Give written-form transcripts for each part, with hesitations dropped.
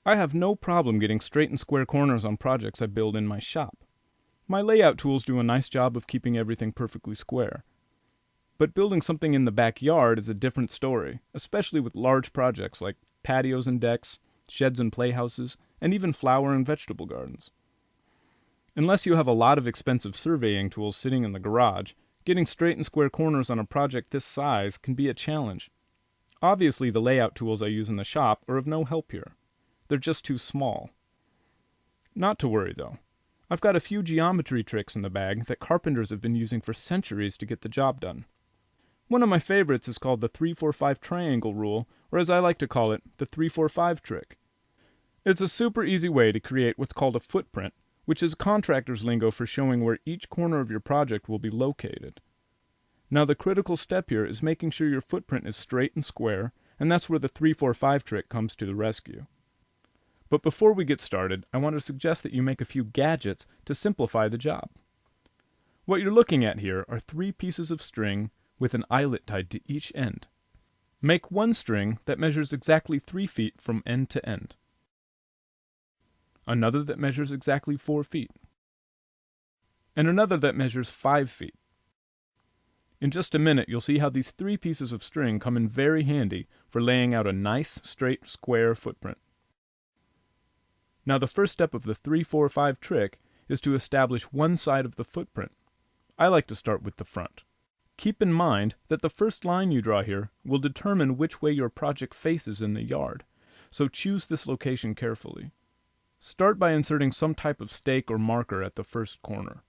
I have no problem getting straight and square corners on projects I build in my shop. My layout tools do a nice job of keeping everything perfectly square. But building something in the backyard is a different story, especially with large projects like patios and decks, sheds and playhouses, and even flower and vegetable gardens. Unless you have a lot of expensive surveying tools sitting in the garage, getting straight and square corners on a project this size can be a challenge. Obviously, the layout tools I use in the shop are of no help here. They're just too small. Not to worry, though. I've got a few geometry tricks in the bag that carpenters have been using for centuries to get the job done. One of my favorites is called the 3-4-5 triangle rule, or as I like to call it, the 3-4-5 trick. It's a super easy way to create what's called a footprint, which is contractor's lingo for showing where each corner of your project will be located. Now the critical step here is making sure your footprint is straight and square, and that's where the 3-4-5 trick comes to the rescue. But before we get started, I want to suggest that you make a few gadgets to simplify the job. What you're looking at here are 3 pieces of string with an eyelet tied to each end. Make one string that measures exactly 3 feet from end to end. Another that measures exactly 4 feet. And another that measures 5 feet. In just a minute, you'll see how these 3 pieces of string come in very handy for laying out a nice, straight, square footprint. Now the first step of the 3-4-5 trick is to establish one side of the footprint. I like to start with the front. Keep in mind that the first line you draw here will determine which way your project faces in the yard, so choose this location carefully. Start by inserting some type of stake or marker at the first corner.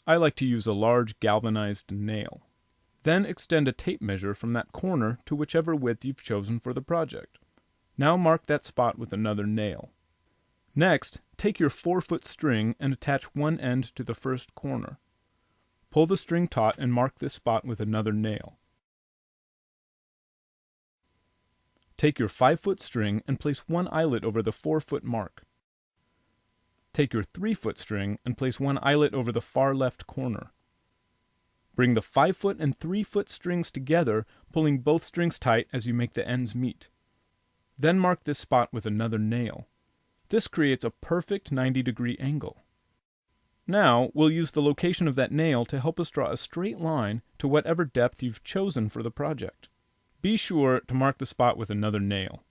I like to use a large galvanized nail. Then extend a tape measure from that corner to whichever width you've chosen for the project. Now mark that spot with another nail. Next, take your 4-foot string and attach one end to the first corner. Pull the string taut and mark this spot with another nail. Take your 5-foot string and place one eyelet over the 4-foot mark. Take your 3-foot string and place one eyelet over the far left corner. Bring the 5-foot and 3-foot strings together, pulling both strings tight as you make the ends meet. Then mark this spot with another nail. This creates a perfect 90-degree angle. Now, we'll use the location of that nail to help us draw a straight line to whatever depth you've chosen for the project. Be sure to mark the spot with another nail.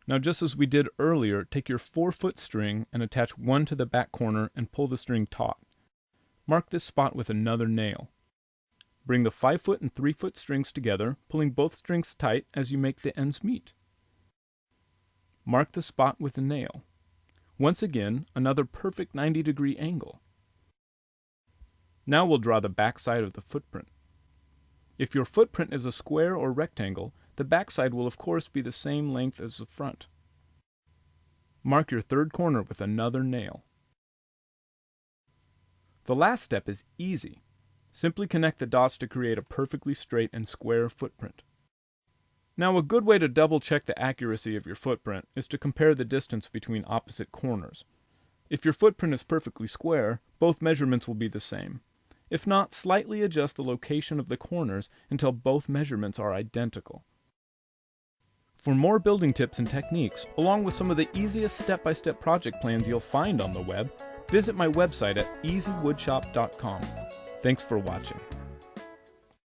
Now, just as we did earlier, take your 4-foot string and attach one to the back corner and pull the string taut. Mark this spot with another nail. Bring the 5-foot and 3-foot strings together, pulling both strings tight as you make the ends meet. Mark the spot with a nail. Once again, another perfect 90-degree angle. Now we'll draw the back side of the footprint. If your footprint is a square or rectangle, the back side will of course be the same length as the front. Mark your third corner with another nail. The last step is easy. Simply connect the dots to create a perfectly straight and square footprint. Now, a good way to double-check the accuracy of your footprint is to compare the distance between opposite corners. If your footprint is perfectly square, both measurements will be the same. If not, slightly adjust the location of the corners until both measurements are identical. For more building tips and techniques, along with some of the easiest step-by-step project plans you'll find on the web, visit my website at easywoodshop.com. Thanks for watching.